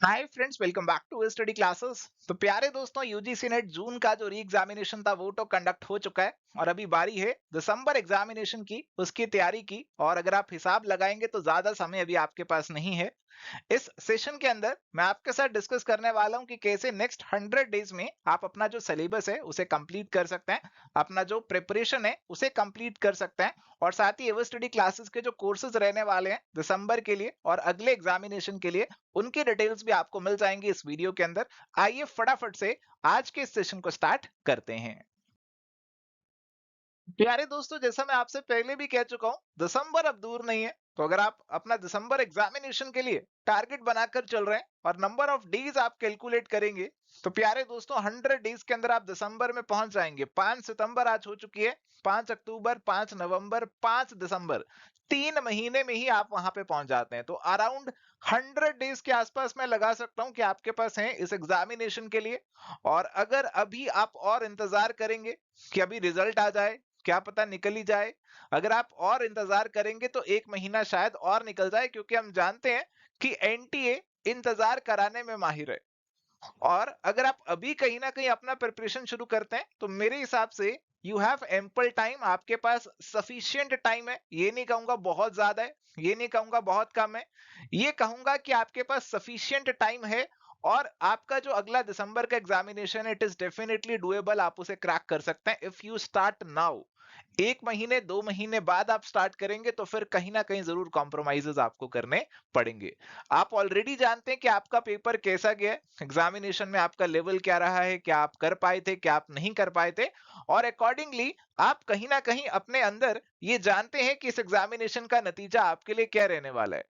Hi friends, welcome back to study classes. तो प्यारे दोस्तों, यूजीसी नेट जून का जो री एग्जामिनेशन था वो तो कंडक्ट हो चुका है और अभी बारी है दिसंबर एग्जामिनेशन की, उसकी तैयारी की। और अगर आप हिसाब लगाएंगे तो ज्यादा समय अभी आपके पास नहीं है। इस सेशन के अंदर मैं आपके साथ डिस्कस करने वाला हूं कि कैसे नेक्स्ट 100 डेज में आप अपना जो सिलेबस है उसे कंप्लीट कर सकते हैं, अपना जो प्रिपरेशन है उसे कंप्लीट कर सकते हैं। और साथ ही एवर स्टडी क्लासेस के जो कोर्सेज रहने वाले हैं दिसंबर के लिए और अगले एग्जामिनेशन के लिए, उनकी डिटेल्स भी आपको मिल जाएंगी इस वीडियो के अंदर। आइए फटाफट से आज के इस सेशन को स्टार्ट करते हैं। प्यारे दोस्तों, जैसा मैं आपसे पहले भी कह चुका हूं, दिसंबर अब दूर नहीं है। तो अगर आप अपना दिसंबर एग्जामिनेशन के लिए टारगेट बनाकर चल रहे हैं और नंबर ऑफ डेज आप कैलकुलेट करेंगे, तो प्यारे दोस्तों 100 डेज के अंदर आप दिसंबर में पहुंच जाएंगे। 5 सितंबर आज हो चुकी है, 5 अक्टूबर, 5 नवंबर, 5 दिसंबर, 3 महीने में ही आप वहां पे पहुंच जाते हैं। तो अराउंड 100 डेज के आसपास मैं लगा सकता हूं कि आपके पास है इस एग्जामिनेशन के लिए। और अगर अभी आप और इंतजार करेंगे कि अभी रिजल्ट आ जाए, क्या पता निकल ही जाए, अगर आप और इंतजार करेंगे तो 1 महीना शायद और निकल जाए, क्योंकि हम जानते हैं कि एनटीए इंतजार कराने में माहिर है। और अगर आप अभी कहीं ना कहीं अपना प्रिपरेशन शुरू करते हैं तो मेरे हिसाब से यू हैव एम्पल टाइम, आपके पास सफिशिएंट टाइम है। ये नहीं कहूंगा बहुत ज्यादा है, ये नहीं कहूंगा बहुत कम है, ये कहूंगा कि आपके पास सफिशिएंट टाइम है। और आपका जो अगला दिसंबर का एग्जामिनेशन है, इट इज डेफिनेटली डुएबल, आप उसे क्रैक कर सकते हैं इफ यू स्टार्ट नाउ। 1 महीने 2 महीने बाद आप स्टार्ट करेंगे तो फिर कहीं ना कहीं जरूर कॉम्प्रोमाइजेस आपको करने पड़ेंगे। आप ऑलरेडी जानते हैं कि आपका पेपर कैसा गया है, एग्जामिनेशन में आपका लेवल क्या रहा है, क्या आप कर पाए थे, क्या आप नहीं कर पाए थे। और अकॉर्डिंगली आप कहीं ना कहीं अपने अंदर ये जानते हैं कि इस एग्जामिनेशन का नतीजा आपके लिए क्या रहने वाला है।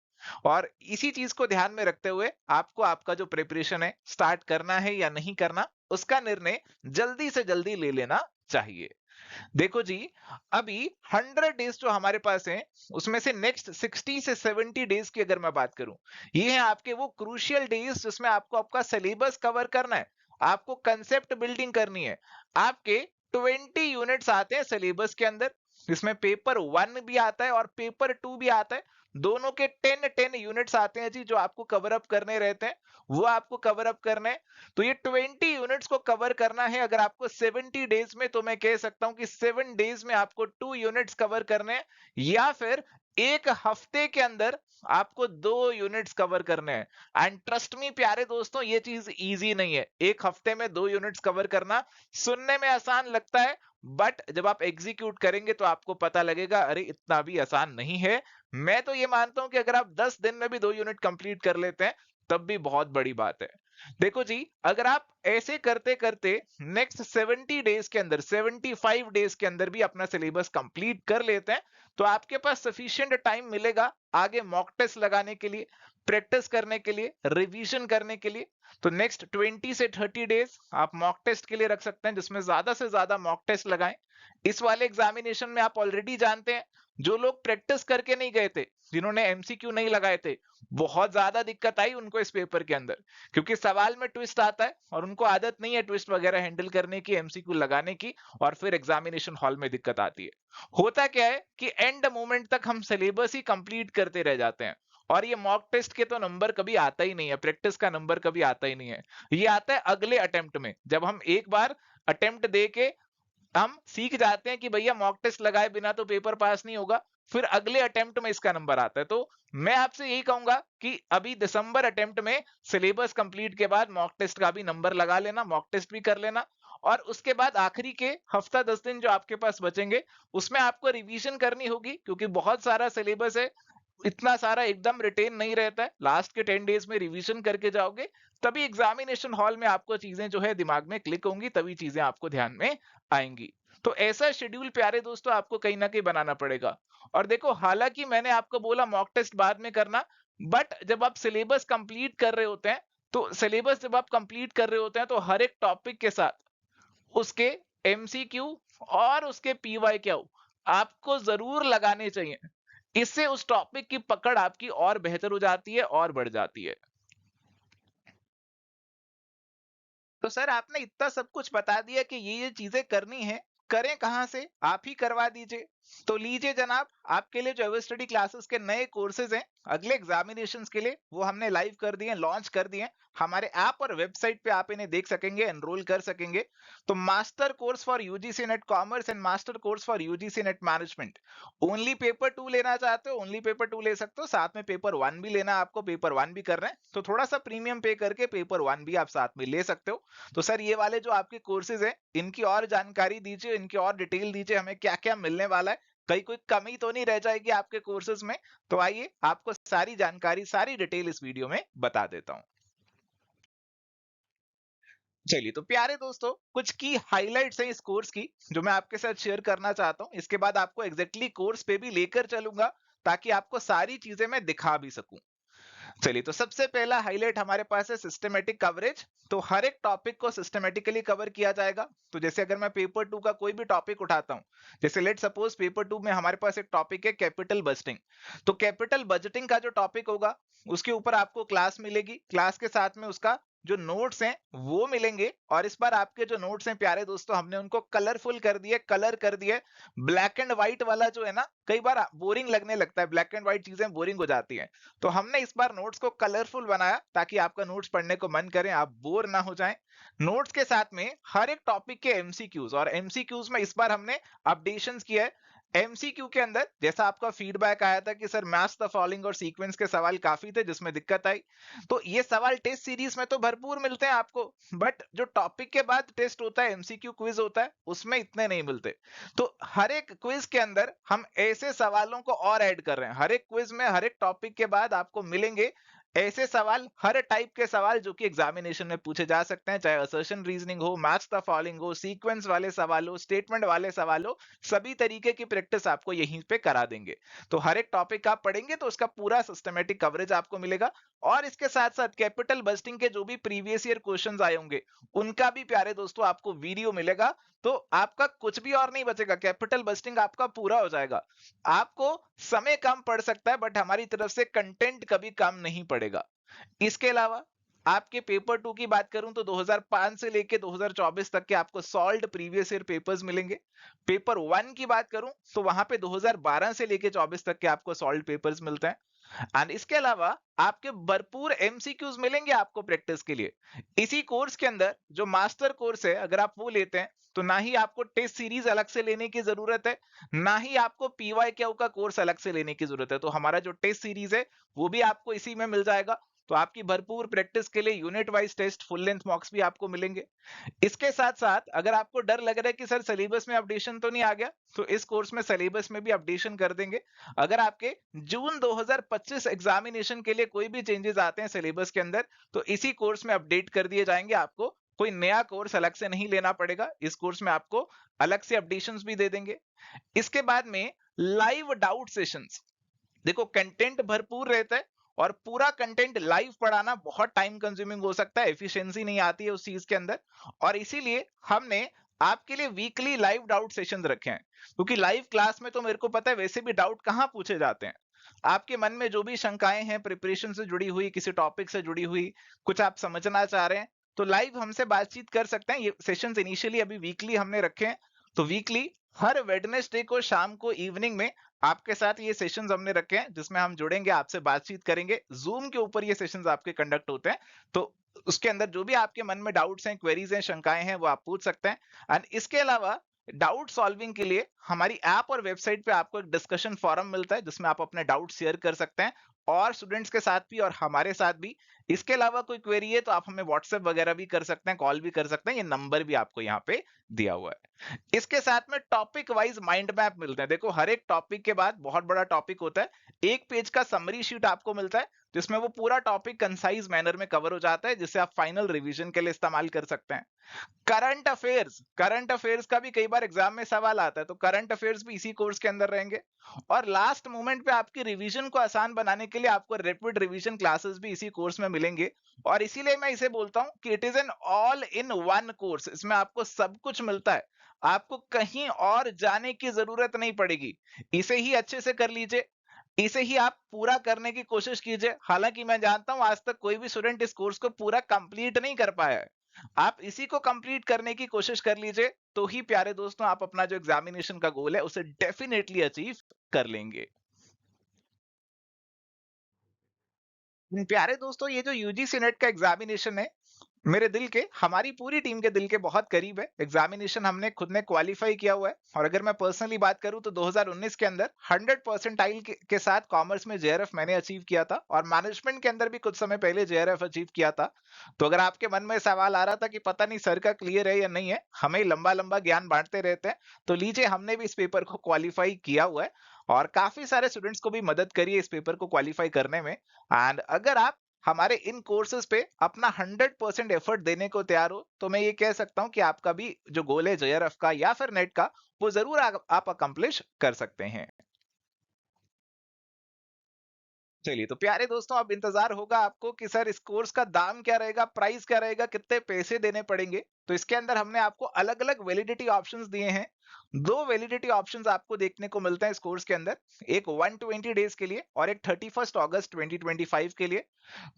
और इसी चीज को ध्यान में रखते हुए आपको आपका जो प्रिपरेशन है स्टार्ट करना है या नहीं करना, उसका निर्णय जल्दी से जल्दी ले लेना चाहिए। देखो जी, अभी 100 डेज जो हमारे पास हैं, उसमें से नेक्स्ट 60 से 70 डेज की अगर मैं बात करूं, ये है आपके वो क्रूशियल डेज जिसमें आपको आपका सिलेबस कवर करना है, आपको कंसेप्ट बिल्डिंग करनी है। आपके 20 यूनिट्स आते हैं सिलेबस के अंदर, इसमें पेपर 1 भी आता है और पेपर 2 भी आता है। दोनों के 10 10 यूनिट्स आते हैं जी, जो आपको कवर अप करने रहते हैं, वो आपको कवर अप करने हैं। तो ये 20 यूनिट्स को कवर करना है अगर आपको 70 डेज में, तो मैं कह सकता हूं कि 7 डेज में आपको 2 यूनिट्स कवर करने हैं, या फिर 1 हफ्ते के अंदर आपको 2 यूनिट्स कवर करने हैं। एंड ट्रस्ट मी प्यारे दोस्तों, ये चीज इजी नहीं है। 1 हफ्ते में 2 यूनिट्स कवर करना सुनने में आसान लगता है, बट जब आप एग्जीक्यूट करेंगे तो आपको पता लगेगा अरे इतना भी आसान नहीं है। मैं तो ये मानता हूं कि अगर आप 10 दिन में भी 2 यूनिट कंप्लीट कर लेते हैं तब भी बहुत बड़ी बात है। देखो जी, अगर आप ऐसे करते करते नेक्स्ट 70 डेज के अंदर, 75 डेज के अंदर भी अपना सिलेबस कंप्लीट कर लेते हैं, तो आपके पास सफिशिएंट टाइम मिलेगा आगे मॉक टेस्ट लगाने के लिए, प्रैक्टिस करने के लिए, रिवीजन करने के लिए। तो नेक्स्ट 20 से 30 डेज आप मॉक टेस्ट के लिए रख सकते हैं, जिसमें ज्यादा से ज्यादा मॉक टेस्ट लगाएं। इस वाले एग्जामिनेशन में आप ऑलरेडी जानते हैं, जो लोग प्रैक्टिस करके नहीं गए थे, जिन्होंने एमसीक्यू नहीं लगाए थे, बहुत ज्यादा दिक्कत आई उनको इस पेपर के अंदर, क्योंकि सवाल में ट्विस्ट आता है और उनको आदत नहीं है ट्विस्ट वगैरह हैंडल करने की, एमसीक्यू लगाने की, और फिर एग्जामिनेशन हॉल में दिक्कत आती है। होता क्या है कि एंड मोमेंट तक हम सिलेबस ही कंप्लीट करते रह जाते हैं, और ये मॉक टेस्ट के तो नंबर कभी आता ही नहीं है, प्रैक्टिस का नंबर कभी आता ही नहीं है। ये आता है अगले अटेम्प्ट में, जब हम एक बार अटेम्प्ट दे के हम सीख जाते हैं कि भैया मॉक टेस्ट लगाए बिना तो पेपर पास नहीं होगा, फिर अगले अटेम्प्ट में इसका नंबर आता है। तो मैं आपसे यही कहूंगा कि अभी दिसंबर अटेम्प्ट में सिलेबस कंप्लीट के बाद मॉक टेस्ट का भी नंबर लगा लेना, मॉक टेस्ट भी कर लेना। और उसके बाद आखिरी के हफ्ता 10 दिन जो आपके पास बचेंगे, उसमें आपको रिवीजन करनी होगी, क्योंकि बहुत सारा सिलेबस है, इतना सारा एकदम रिटेन नहीं रहता है। लास्ट के 10 डेज में रिवीजन करके जाओगे, तभी एग्जामिनेशन हॉल में आपको चीजें जो है दिमाग में क्लिक होंगी, तभी चीजें आपको ध्यान में आएंगी। तो ऐसा शेड्यूल प्यारे दोस्तों आपको कहीं ना कहीं बनाना पड़ेगा। और देखो, हालांकि मैंने आपको बोला मॉक टेस्ट बाद में करना, बट जब आप सिलेबस कंप्लीट कर रहे होते हैं, तो सिलेबस जब आप कंप्लीट कर रहे होते हैं तो हर एक टॉपिक के साथ उसके एमसीक्यू और उसके पीवाईक्यू आपको जरूर लगाने चाहिए। इससे उस टॉपिक की पकड़ आपकी और बेहतर हो जाती है और बढ़ जाती है। तो सर, आपने इतना सब कुछ बता दिया कि ये चीजें करनी है, करें कहां से, आप ही करवा दीजिए। तो लीजिए जनाब, आपके लिए जो एवर स्टडी क्लासेस के नए कोर्सेज हैं अगले एग्जामिनेशंस के लिए, वो हमने लाइव कर दिए, लॉन्च कर दिए। हमारे ऐप और वेबसाइट पे आप इन्हें देख सकेंगे, एनरोल कर सकेंगे। तो master course for UGC net commerce and master course for UGC net management, only paper 2 लेना चाहते हो ओनली पेपर 2 ले सकते हो, साथ में पेपर 1 भी लेना है आपको, पेपर 1 भी कर रहे हैं तो थोड़ा सा प्रीमियम पे करके पेपर 1 भी आप साथ में ले सकते हो। तो सर ये वाले जो आपके कोर्सेज हैं इनकी और जानकारी दीजिए, इनकी और डिटेल दीजिए, हमें क्या क्या मिलने वाला है, कहीं कोई कमी तो नहीं रह जाएगी आपके कोर्सेज में। तो आइए आपको सारी जानकारी, सारी डिटेल इस वीडियो में बता देता हूं। चलिए, तो प्यारे दोस्तों, कुछ की हाइलाइट्स हैं इस कोर्स की जो मैं आपके साथ शेयर करना चाहता हूं। इसके बाद आपको एग्जैक्टली कोर्स पे भी लेकर चलूंगा ताकि आपको सारी चीजें मैं दिखा भी सकूं। चलिए, तो सबसे पहला हाईलाइट हमारे पास है सिस्टमेटिक कवरेज। तो हर एक टॉपिक को सिस्टमेटिकली कवर किया जाएगा। तो जैसे अगर मैं पेपर 2 का कोई भी टॉपिक उठाता हूं, जैसे लेट सपोज पेपर 2 में हमारे पास एक टॉपिक है कैपिटल बजटिंग। तो कैपिटल बजटिंग का जो टॉपिक होगा उसके ऊपर आपको क्लास मिलेगी, क्लास के साथ में उसका जो नोट्स हैं वो मिलेंगे। और इस बार आपके जो नोट्स हैं प्यारे दोस्तों, हमने उनको कलरफुल कर दिए, कलर कर दिए। ब्लैक एंड व्हाइट वाला जो है ना, कई बार बोरिंग लगने लगता है, ब्लैक एंड व्हाइट चीजें बोरिंग हो जाती हैं। तो हमने इस बार नोट्स को कलरफुल बनाया ताकि आपका नोट्स पढ़ने को मन करे, आप बोर ना हो जाएं। नोट्स के साथ में हर एक टॉपिक के एमसीक्यूज, और एमसीक्यूज में इस बार हमने अपडेशंस किया है। एमसीक्यू के अंदर जैसा आपका फीडबैक आया था कि सर मैच द फॉलोइंग और सीक्वेंस के सवाल काफी थे जिसमें दिक्कत आई, तो ये सवाल टेस्ट सीरीज में तो भरपूर मिलते हैं आपको, बट जो टॉपिक के बाद टेस्ट होता है, एमसीक्यू क्विज होता है, उसमें इतने नहीं मिलते। तो हर एक क्विज के अंदर हम ऐसे सवालों को और ऐड कर रहे हैं। हर एक क्विज में हर एक टॉपिक के बाद आपको मिलेंगे ऐसे सवाल, हर टाइप के सवाल जो कि एग्जामिनेशन में पूछे जा सकते हैं, चाहे असर्शन रीजनिंग हो, मैच द फॉलोइंग हो, सीक्वेंस वाले सवाल हो, स्टेटमेंट वाले सवाल हो, सभी तरीके की प्रैक्टिस आपको यहीं पे करा देंगे। तो हर एक टॉपिक आप पढ़ेंगे तो उसका पूरा सिस्टमेटिक कवरेज आपको मिलेगा। और इसके साथ साथ कैपिटल बजटिंग के जो भी प्रीवियस ईयर क्वेश्चंस आए होंगे उनका भी प्यारे दोस्तों आपको वीडियो मिलेगा। तो आपका कुछ भी और नहीं बचेगा, कैपिटल बजटिंग आपका पूरा हो जाएगा। आपको समय कम पड़ सकता है बट हमारी तरफ से कंटेंट कभी कम नहीं पड़ेगा। इसके अलावा आपके पेपर 2 की बात करूं तो 2005 से लेके 2024 तक के आपको सॉल्व्ड प्रीवियस ईयर पेपर्स मिलेंगे। पेपर 1 की बात करूं तो वहां पे 2012 से लेके 24 तक के आपको सॉल्व्ड पेपर्स मिलते हैं। एंड इसके अलावा आपके भरपूर एमसीक्यूज मिलेंगे आपको प्रैक्टिस के लिए। इसी कोर्स के अंदर जो मास्टर कोर्स है अगर आप वो लेते हैं तो ना ही आपको टेस्ट सीरीज अलग से लेने की जरूरत है, ना ही आपको पीवाईक्यू का कोर्स अलग से लेने की जरूरत है। तो हमारा जो टेस्ट सीरीज है वो भी आपको इसी में मिल जाएगा। तो आपकी भरपूर प्रैक्टिस के लिए unit wise test, full length mocks भी आपको मिलेंगे। इसके साथ साथ अगर आपको डर लग रहा है कि सर सिलेबस में अपडेशन तो नहीं आ गया, तो इस कोर्स में सिलेबस में भी अपडेशन कर देंगे। अगर आपके जून 2025 एग्जामिनेशन के लिए कोई भी चेंजेस आते हैं सिलेबस के अंदर तो इसी कोर्स में अपडेट कर दिए जाएंगे। आपको कोई नया कोर्स अलग से नहीं लेना पड़ेगा, इस कोर्स में आपको अलग से अपडेशंस भी दे देंगे। इसके बाद में लाइव डाउट सेशंस, देखो कंटेंट भरपूर रहता है और पूरा कंटेंट लाइव पढ़ाना बहुत टाइम कंज्यूमिंग हो सकता है, एफिशिएंसी नहीं आती है उस चीज के अंदर। और इसीलिए हमने आपके लिए वीकली लाइव डाउट सेशंस रखे हैं, क्योंकि लाइव क्लास में तो मेरे को पता है वैसे भी डाउट कहाँ पूछे जाते हैं। आपके मन में जो भी शंकाएं हैं प्रिपरेशन से जुड़ी हुई, किसी टॉपिक से जुड़ी हुई, कुछ आप समझना चाह रहे हैं तो लाइव हमसे बातचीत कर सकते हैं। ये सेशंस इनिशियली अभी वीकली हमने रखे हैं। तो वीकली हर वेडनेसडे को शाम को इवनिंग में आपके साथ ये सेशंस हमने रखे हैं जिसमें हम जुड़ेंगे, आपसे बातचीत करेंगे। जूम के ऊपर ये सेशंस आपके कंडक्ट होते हैं। तो उसके अंदर जो भी आपके मन में डाउट्स हैं, क्वेरीज हैं, शंकाएं हैं, वो आप पूछ सकते हैं। एंड इसके अलावा डाउट सॉल्विंग के लिए हमारी ऐप और वेबसाइट पे आपको एक डिस्कशन फोरम मिलता है जिसमें आप अपने डाउट शेयर कर सकते हैं, और स्टूडेंट्स के साथ भी और हमारे साथ भी। इसके अलावा कोई क्वेरी है तो आप हमें व्हाट्सएप वगैरह भी कर सकते हैं, कॉल भी कर सकते हैं, ये नंबर भी आपको यहाँ पे दिया हुआ है। इसके साथ में टॉपिक वाइज माइंड मैप मिलते हैं। देखो हर एक टॉपिक के बाद बहुत बड़ा टॉपिक होता है, एक पेज का समरी शीट आपको मिलता है जिसमें वो पूरा टॉपिक कंसाइज मैनर में कवर हो जाता है, जिसे आप फाइनल रिवीजन के लिए इस्तेमाल कर सकते हैं। करंट अफेयर्स का भी कई बार एग्जाम में सवाल आता है, तो करंट अफेयर्स भी इसी कोर्स के अंदर रहेंगे। और लास्ट मोमेंट पे आपकी रिवीजन को आसान बनाने के लिए आपको रैपिड रिवीजन क्लासेस भी इसी कोर्स में मिलेंगे। और इसीलिए मैं इसे बोलता हूं कि it is an all in one course, इसमें आपको सब कुछ मिलता है, आपको कहीं और जाने की जरूरत नहीं पड़ेगी। इसे ही अच्छे से कर लीजिए, इसे ही आप पूरा करने की कोशिश कीजिए। हालांकि मैं जानता हूं आज तक कोई भी स्टूडेंट इस कोर्स को पूरा कंप्लीट नहीं कर पाया है, आप इसी को कंप्लीट करने की कोशिश कर लीजिए, तो ही प्यारे दोस्तों आप अपना जो एग्जामिनेशन का गोल है उसे डेफिनेटली अचीव कर लेंगे। प्यारे दोस्तों, ये जो यूजीसी नेट का एग्जामिनेशन है, मेरे दिल के, हमारी पूरी टीम के दिल के बहुत करीब है। एग्जामिनेशन हमने खुद ने क्वालिफाई किया हुआ है, और अगर मैं पर्सनली बात करूं तो 2019 के अंदर 100 परसेंटाइल के साथ कॉमर्स में जेआरएफ मैंने अचीव किया था, और मैनेजमेंट के अंदर भी कुछ समय पहले जेआरएफ अचीव किया था। तो अगर आपके मन में सवाल आ रहा था कि पता नहीं सर का क्लियर है या नहीं है, हमें लंबा लंबा ज्ञान बांटते रहते हैं, तो लीजिए हमने भी इस पेपर को क्वालिफाई किया हुआ है, और काफी सारे स्टूडेंट्स को भी मदद करी है इस पेपर को क्वालिफाई करने में। एंड अगर आप हमारे इन कोर्सेज पे अपना 100% एफर्ट देने को तैयार हो, तो मैं ये कह सकता हूं कि आपका भी जो गोल है जेआरएफ का या फिर नेट का, वो जरूर आप अकम्प्लिश कर सकते हैं। चलिए, तो प्यारे दोस्तों, अब इंतजार होगा आपको कि सर इस कोर्स का दाम क्या रहेगा, प्राइस क्या रहेगा, कितने पैसे देने पड़ेंगे। तो इसके अंदर हमने आपको अलग अलग वैलिडिटी ऑप्शंस दिए हैं। दो वैलिडिटी ऑप्शंस आपको देखने को मिलते हैं इस कोर्स के अंदर, एक 120 डेज के लिए और एक 31 अगस्त 2025 के लिए।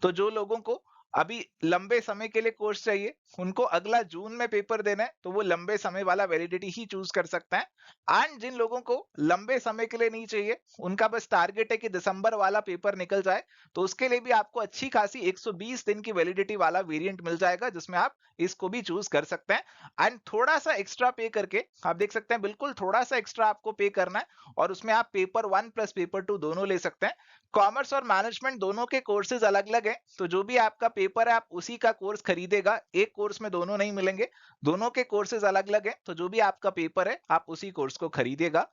तो जो लोगों को अभी लंबे समय के लिए कोर्स चाहिए, उनको अगला जून में पेपर देना है, तो वो लंबे समय वाला वैलिडिटी ही चूज कर सकता है। एंड जिन लोगों को लंबे समय के लिए नहीं चाहिए, उनका बस टारगेट है कि दिसंबर वाला पेपर निकल जाए, तो उसके लिए भी आपको अच्छी खासी 120 दिन की वैलिडिटी वाला वेरिएंट मिल जाएगा, जिसमें आप इसको भी चूज कर सकते हैं। एंड थोड़ा सा एक्स्ट्रा पे करके आप देख सकते हैं, बिल्कुल थोड़ा सा एक्स्ट्रा आपको पे करना है, और उसमें आप पेपर 1 प्लस पेपर 2 दोनों ले सकते हैं। कॉमर्स और मैनेजमेंट दोनों के कोर्सेज अलग अलग हैं, तो जो भी आपका पेपर है आप उसी का कोर्स खरीदेगा, एक कोर्स में दोनों नहीं मिलेंगे। दोनों के कोर्सेज अलग अलग हैं, तो जो भी आपका पेपर है आप उसी कोर्स को खरीदेगा।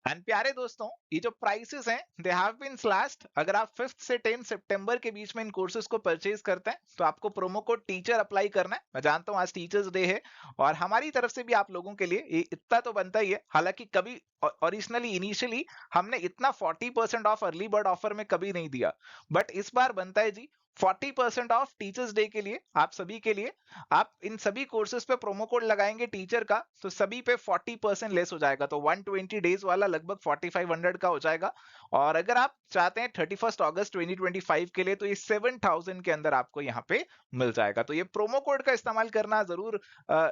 एंड प्यारे दोस्तों, ये जो प्राइसेस हैं दे हैव बीन स्लैश्ड। अगर आप 5 से 10 सितंबर के बीच में इन कोर्सेज को परचेज करते हैं, तो आपको प्रोमो कोड टीचर अप्लाई करना है। मैं जानता हूं आज टीचर्स डे है, और हमारी तरफ से भी आप लोगों के लिए इतना तो बनता ही है। हालांकि कभी ओरिजिनली इनिशियली हमने इतना 40% ऑफ अर्ली बर्ड ऑफर में कभी नहीं दिया, बट इस बार बनता है जी। 40% ऑफ टीचर्स डे के लिए आप सभी के लिए, आप इन सभी कोर्सेज पे प्रोमो कोड लगाएंगे टीचर का, तो सभी पे 40% लेस हो जाएगा। तो 120 डेज वाला लगभग 4500 का हो जाएगा। और अगर आप चाहते हैं 31 अगस्त 2025 के लिए, तो ये 7000 के अंदर आपको यहाँ पे मिल जाएगा। तो ये प्रोमो कोड का इस्तेमाल करना जरूर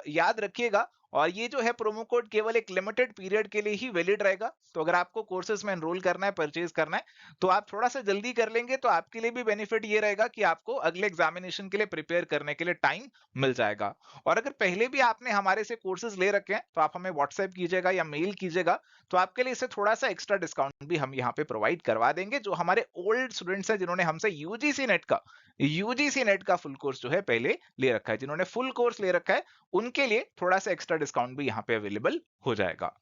याद रखिएगा। और ये जो है प्रोमो कोड केवल एक लिमिटेड पीरियड के लिए ही वैलिड रहेगा। तो अगर आपको कोर्सेज में एनरोल करना है, परचेज करना है, तो आप थोड़ा सा जल्दी कर लेंगे, तो आपके लिए भी बेनिफिट ये रहेगा कि आपको अगले एग्जामिनेशन के लिए प्रिपेयर करने के लिए टाइम मिल जाएगा। और अगर पहले भी आपने हमारे से कोर्सेज ले रखे हैं, तो आप हमें व्हाट्सएप कीजिएगा या मेल कीजिएगा, तो आपके लिए इससे थोड़ा सा एक्स्ट्रा डिस्काउंट भी हम यहाँ पे प्रोवाइड करवा देंगे। जो हमारे ओल्ड स्टूडेंट्स हैं, जिन्होंने हमसे यूजीसी नेट का फुल कोर्स जो है पहले ले रखा है, जिन्होंने फुल कोर्स ले रखा है, उनके लिए थोड़ा सा एक्स्ट्रा डिस्काउंट भी यहाँ पे अवेलेबल हो जाएगा।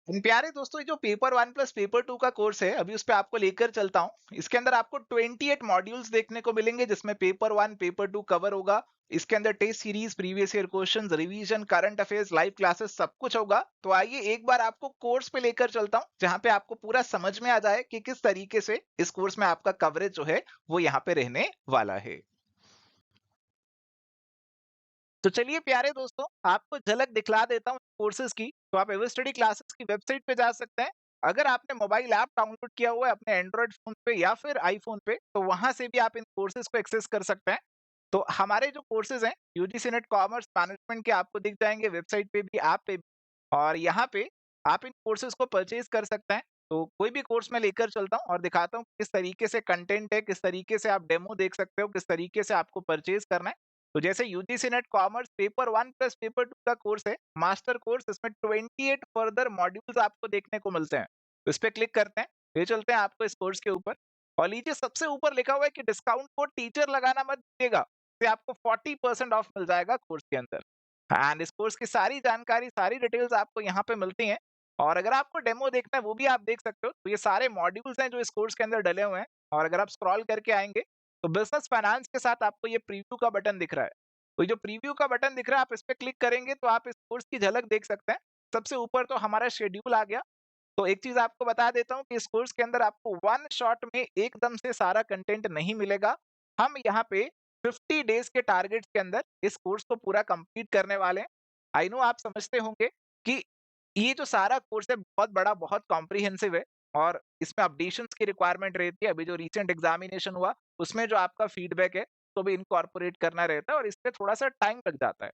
प्यारे दोस्तों, ये जो पेपर 1 प्लस पेपर 2 का कोर्स है, अभी उस पे आपको लेकर चलता हूँ। इसके अंदर आपको 28 मॉड्यूल्स देखने को मिलेंगे, जिसमें पेपर 1 पेपर 2 कवर होगा। इसके अंदर test series, previous year questions, revision, current affairs, live classes सब कुछ होगा। तो आइए एक बार आपको कोर्स पे लेकर चलता हूँ, जहाँ पे आपको पूरा समझ में आ जाए कि किस तरीके से इस कोर्स में आपका कवरेज जो है वो यहाँ पे रहने वाला है। तो चलिए प्यारे दोस्तों, आपको झलक दिखला देता हूँ कोर्सेज की। तो आप एवर स्टडी क्लासेस की वेबसाइट पे जा सकते हैं। अगर आपने मोबाइल ऐप डाउनलोड किया हुआ है अपने एंड्रॉइड फोन पे या फिर आईफोन पे, तो वहां से भी आप इन कोर्सेज को एक्सेस कर सकते हैं। तो हमारे जो कोर्सेज हैं यूजीसी नेट कॉमर्स मैनेजमेंट के, आपको दिख जाएंगे वेबसाइट पे भी, ऐप पे भी। और यहाँ पे आप इन कोर्सेज को परचेज कर सकते हैं। तो कोई भी कोर्स मैं लेकर चलता हूँ और दिखाता हूँ किस तरीके से कंटेंट है, किस तरीके से आप डेमो देख सकते हो, किस तरीके से आपको परचेज करना है। तो जैसे UGC net commerce paper 1 plus paper 2 का कोर्स है, मास्टर कोर्स, इसमें 28 फर्दर मॉड्यूल्स आपको देखने को मिलते हैं। तो इस पे क्लिक करते हैं, ले चलते हैं आपको इस कोर्स के ऊपर। और लीजिए सबसे ऊपर लिखा हुआ है कि डिस्काउंट कोड टीचर लगाना मत भूलिएगा, इससे आपको 40% ऑफ मिल जाएगा कोर्स के अंदर। एंड इस कोर्स की सारी जानकारी, सारी डिटेल्स आपको यहाँ पे मिलती हैं। और अगर आपको डेमो देखना है, वो भी आप देख सकते हो। तो ये सारे मॉड्यूल्स हैं जो इस कोर्स के अंदर डले हुए हैं। और अगर आप स्क्रॉल करके आएंगे, तो बिजनेस फाइनेंस के साथ आपको ये प्रीव्यू का बटन दिख रहा है। तो ये जो प्रीव्यू का बटन दिख रहा है, आप इस पे क्लिक करेंगे तो आप इस कोर्स की झलक देख सकते हैं। सबसे ऊपर तो हमारा शेड्यूल आ गया। तो एक चीज आपको बता देता हूँ कि इस कोर्स के अंदर आपको वन शॉट में एकदम से सारा कंटेंट नहीं मिलेगा। हम यहाँ पे 50 डेज के टारगेट के अंदर इस कोर्स को पूरा कंप्लीट करने वाले हैं। आई नो आप समझते होंगे कि ये जो सारा कोर्स है बहुत बड़ा, बहुत कॉम्प्रिहेंसिव है। और इसमें अपडेशंस की रिक्वायरमेंट रहती है। अभी जो रिसेंट एग्जामिनेशन हुआ उसमें जो आपका फीडबैक है तो भी इनकॉर्पोरेट करना रहता है और इससे थोड़ा-सा टाइम लग जाता है।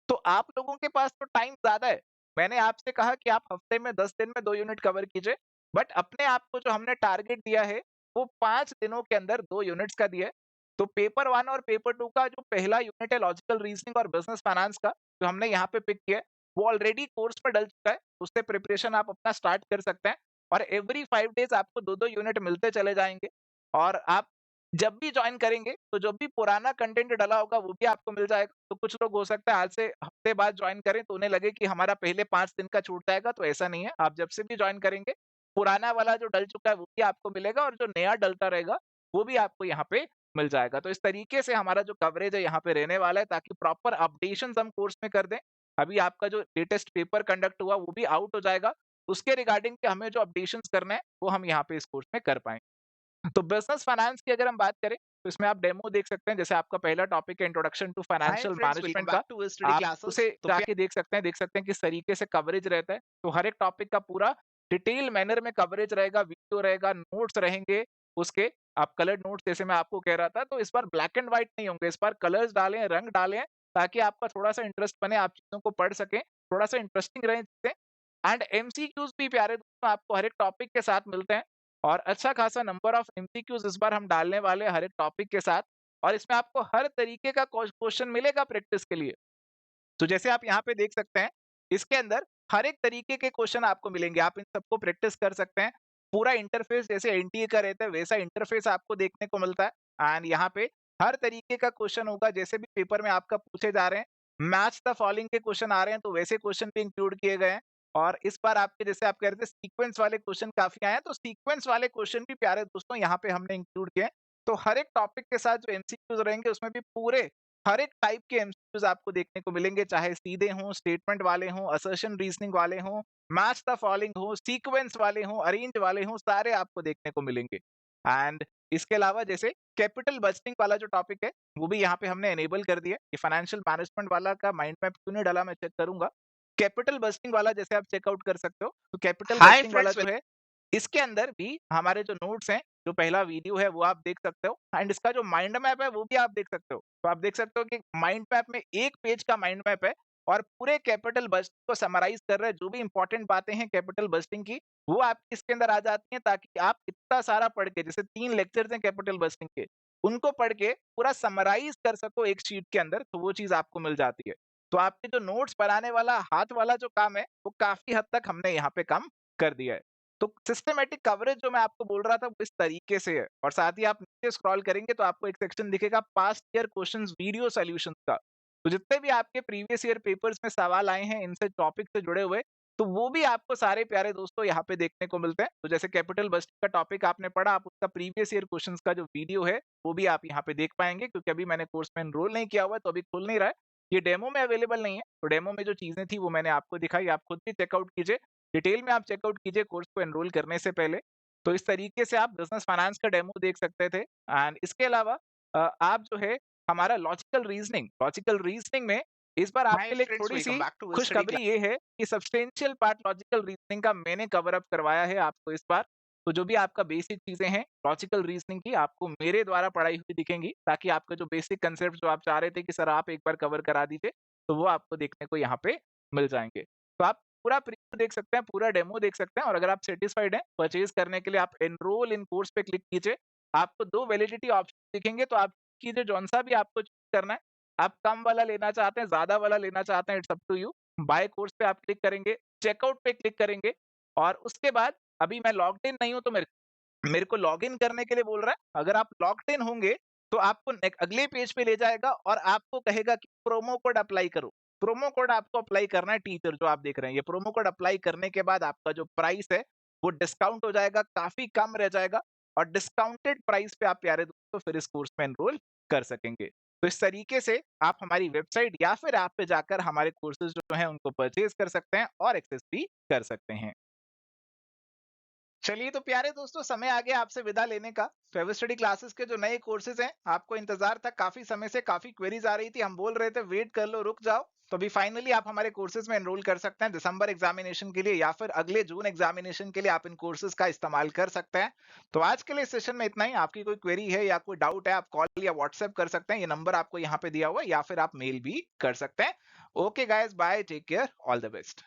तो आप लोगों के पास तो टाइम ज़्यादा है। मैंने आपसे कहा कि आप हफ्ते में 10 दिन में 2 यूनिट कवर कीजिए, बट अपने आप को जो हमने टारगेट दिया है, वो 5 दिनों के अंदर 2 यूनिट्स का दिया है। तो पेपर 1 और पेपर 2 का जो पहला यूनिट है लॉजिकल रीजनिंग और बिज़नेस फाइनेंस का, जो हमने यहाँ पे पिक किया है, वो ऑलरेडी कोर्स में डल चुका है। उससे प्रिपरेशन आप अपना स्टार्ट कर सकते हैं और एवरी 5 डेज़ आपको 2-2 यूनिट मिलते चले जाएँगे और आप जब भी जॉइन करेंगे, तो जो भी पुराना कंटेंट डला होगा वो भी आपको मिल जाएगा। तो कुछ लोग हो सकता है आज से हफ्ते बाद जॉइन करें तो उन्हें लगे कि हमारा पहले 5 दिन का छूट जाएगा, तो ऐसा नहीं है। आप जब से भी जॉइन करेंगे, पुराना वाला जो डल चुका है वो भी आपको मिलेगा और जो नया डलता रहेगा, वो भी आपको यहाँ पे मिल जाएगा। तो इस तरीके से हमारा जो कवरेज है यहाँ पे रहने वाला है ताकि प्रॉपर अपडेशंस हम कोर्स में कर दें। अभी आपका जो लेटेस्ट पेपर कंडक्ट हुआ वो भी आउट हो जाएगा। उसके रिगार्डिंग के हमें जो अपडेशंस करने हैं, वो हम यहाँ पे इस कोर्स में कर पाएँगे। तो बिज़नेस फाइनेंस की अगर हम बात करें, तो इसमें आप डेमो देख सकते हैं। जैसे आपका पहला टॉपिक है introduction to Hi financial friends, welcome management का, back to our study आप classes. उसे तो जाके देख सकते हैं किस तरीके से कवरेज रहता है। तो हर एक टॉपिक का पूरा डिटेल मैनर में कवरेज रहेगा, वीडियो रहेगा, नोट्स रहेंगे उसके। आप कलर्ड नोट्स जैसे मैं आपको कह रहा था, तो इस बार ब्लैक एंड व्हाइट नहीं होंगे, इस बार कलर्स डाले हैं, रंग डाले हैं, ताकि आपका थोड़ा-सा इंटरेस्ट बने, आप चीज़ों को पढ़ सकें, थोड़ा-सा इंटरेस्टिंग रहें चीज़ें। एंड एमसीक्यूज़ भी प्यारे दोस्तों आपको हर एक टॉपिक के साथ मिलते हैं। और अच्छा खासा नंबर ऑफ एमसीक्यूज इस बार हम डालने वाले हैं हर एक टॉपिक के साथ और इसमें आपको हर तरीके का क्वेश्चन मिलेगा प्रैक्टिस के लिए। तो जैसे आप यहाँ पे देख सकते हैं, इसके अंदर हर एक तरीके के क्वेश्चन आपको मिलेंगे, आप इन सबको प्रैक्टिस कर सकते हैं। पूरा इंटरफेस जैसे एनटीए का रहता है वैसा इंटरफेस आपको देखने को मिलता है एंड यहाँ पे हर तरीके का क्वेश्चन होगा जैसे भी पेपर में आपका पूछे जा रहे हैं। मैच द फॉलोइंग के क्वेश्चन आ रहे हैं तो वैसे क्वेश्चन भी इंक्लूड किए गए हैं और इस बार आपके जैसे आप कह रहे थे सीक्वेंस वाले क्वेश्चन काफी आए हैं, तो सीक्वेंस वाले क्वेश्चन भी प्यारे दोस्तों यहाँ पे हमने इंक्लूड किए हैं। तो हर एक टॉपिक के साथ जो एमसीक्यूज रहेंगे उसमें भी पूरे हर एक टाइप के एमसीक्यूज आपको देखने को मिलेंगे, चाहे सीधे हों, स्टेटमेंट वाले हों, असर्शन रीजनिंग वाले हों, मैच द फॉलोइंग हो, सीक्वेंस वाले हों, अरेंज वाले हों, सारे आपको देखने को मिलेंगे। एंड इसके अलावा जैसे कैपिटल बजटिंग वाला जो टॉपिक है, वो भी यहाँ पे हमने एनेबल कर दिया है। ये फाइनेंशियल मैनेजमेंट वाला का माइंड मैप क्यों नहीं डाला मैं चेक करूंगा। कैपिटल बजटिंग वाला जैसे आप चेकआउट कर सकते हो, तो कैपिटल Hi बजटिंग वाला friends, जो है, इसके अंदर भी हमारे जो नोट्स हैं, जो पहला वीडियो है वो आप देख सकते हो एंड इसका जो माइंड मैप है वो भी आप देख सकते हो। तो आप देख सकते हो कि माइंड मैप में 1 पेज का माइंड मैप है और पूरे कैपिटल बजटिंग को समराइज़ कर रहा है, जो भी इंपॉर्टेंट बातें हैं कैपिटल बजटिंग की, वो आपकी इसके अंदर आ जाती हैं ताकि आप इतना सारा पढ़ के जैसे 3 लेक्चर्स हैं कैपिटल बजटिंग के, उनको पढ़ के पूरा समराइज़ कर सको एक शीट के अंदर, तो वो चीज़ आपको मिल जाती है। तो आपके जो नोट्स बनाने वाला हाथ वाला जो काम है, वो काफ़ी हद तक हमने यहाँ पे कम कर दिया है। तो सिस्टमैटिक कवरेज जो मैं आपको बोल रहा था वो इस तरीके से है और साथ ही आप नीचे स्क्रॉल करेंगे तो आपको एक सेक्शन दिखेगा past year questions video solutions का। तो जितने भी आपके प्रीवियस ईयर पेपर्स में सवाल आए हैं इनसे टॉपिक से जुड़े हुए, तो वो भी आपको सारे प्यारे दोस्तों यहाँ पे देखने को मिलते हैं। तो जैसे कैपिटल बजटिंग का टॉपिक आपने पढ़ा, आप उसका प्रीवियस ईयर क्वेश्चंस का जो वीडियो है वो भी आप यहाँ पे देख पाएंगे, क्योंकि अभी मैंने कोर्स में एनरोल नहीं किया हुआ है तो अभी खुल नहीं रहा है। ये डेमो में अवेलेबल नहीं है, तो डेमो में जो चीजें थी वो मैंने आपको दिखाई, आप खुद भी चेकआउट कीजिए। डिटेल में आप चेकआउट कीजिए कोर्स को एनरोल करने से पहले। तो इस तरीके से आप बिज़नेस फाइनेंस का डेमो देख सकते थे एंड इसके अलावा आप जो है हमारा लॉजिकल रीज़निंग में इस बार hi आपके लिए एक friends, welcome थोड़ी-सी back to our study खुशखबरी class. ये है कि सब्सटेंशियल पार्ट लॉजिकल रीज़निंग का मैंने कवर अप करवाया है आपको इस बार। तो जो भी आपका बेसिक चीज़ें हैं लॉजिकल रीज़निंग की, आपको मेरे द्वारा पढ़ाई हुई दिखेंगी, ताकि आपका जो बेसिक कांसेप्ट जो आप चाह रहे थे कि सर आप एक बार कवर करा दीजिए, तो वो आपको देखने को यहाँ पे मिल जाएँगे। तो आप पूरा प्रीव्यू देख सकते हैं, पूरा डेमो देख सकते हैं और अगर आप सैटिस्फाइड हैं, परचेज़ करने के लिए आप एनरोल इन कोर्स पे क्लिक कीजिए। आपको 2 वैलिडिटी ऑप्शन दिखेंगे, तो आप कीजिए जौन-सा भी आपको चूज़ करना है। आप कम वाला लेना चाहते हैं, ज़्यादा वाला लेना चाहते हैं, it's up to you. Buy course पे आप क्लिक करेंगे, चेकआउट पे क्लिक करेंगे और उसके बाद अभी मैं लॉग्ड इन नहीं हूँ तो मेरे मेरे को लॉगिन करने के लिए बोल रहा है। अगर आप लॉग्ड इन होंगे, तो आपको अगले पेज पे ले जाएगा और आपको कहेगा कि प्रोमो कोड अप्लाई करो। प्रोमो कोड आपको अप्लाई करना है टीचर जो आप देख रहे हैं। ये प्रोमो कोड अप्लाई करने के बाद आपका जो प्राइस है, वो डिस्काउंट हो जाएगा, काफ़ी कम रह जाएगा और डिस्काउंटेड प्राइस पे आप प्यारे दोस्तों फिर इस कोर्स में एनरोल कर सकेंगे। तो इस तरीके से आप हमारी वेबसाइट या फिर ऐप पे जाकर हमारे कोर्सेज़ जो हैं उनको परचेज़ कर सकते हैं और एक्सेस भी कर सकते हैं। चलिए तो प्यारे दोस्तों, समय आ गया आपसे विदा लेने का। फेवर स्टडी क्लासेस के जो नए कोर्सेज हैं, आपको इंतजार था, काफी समय से काफी क्वेरीज आ रही थी, हम बोल रहे थे वेट कर लो, रुक जाओ। तो अभी फाइनली आप हमारे कोर्सेज में एनरोल कर सकते हैं दिसंबर एग्जामिनेशन के लिए, या फिर अगले जून एग्जामिनेशन के लिए आप इन कोर्सेज का इस्तेमाल कर सकते हैं। तो आज के लिए इस सेशन में इतना ही। आपकी कोई क्वेरी है या कोई डाउट है, आप कॉल या व्हाट्सएप कर सकते हैं, ये नंबर आपको यहाँ पे दिया हुआ है, या फिर आप मेल भी कर सकते हैं। Okay guys, bye, take care, all the best.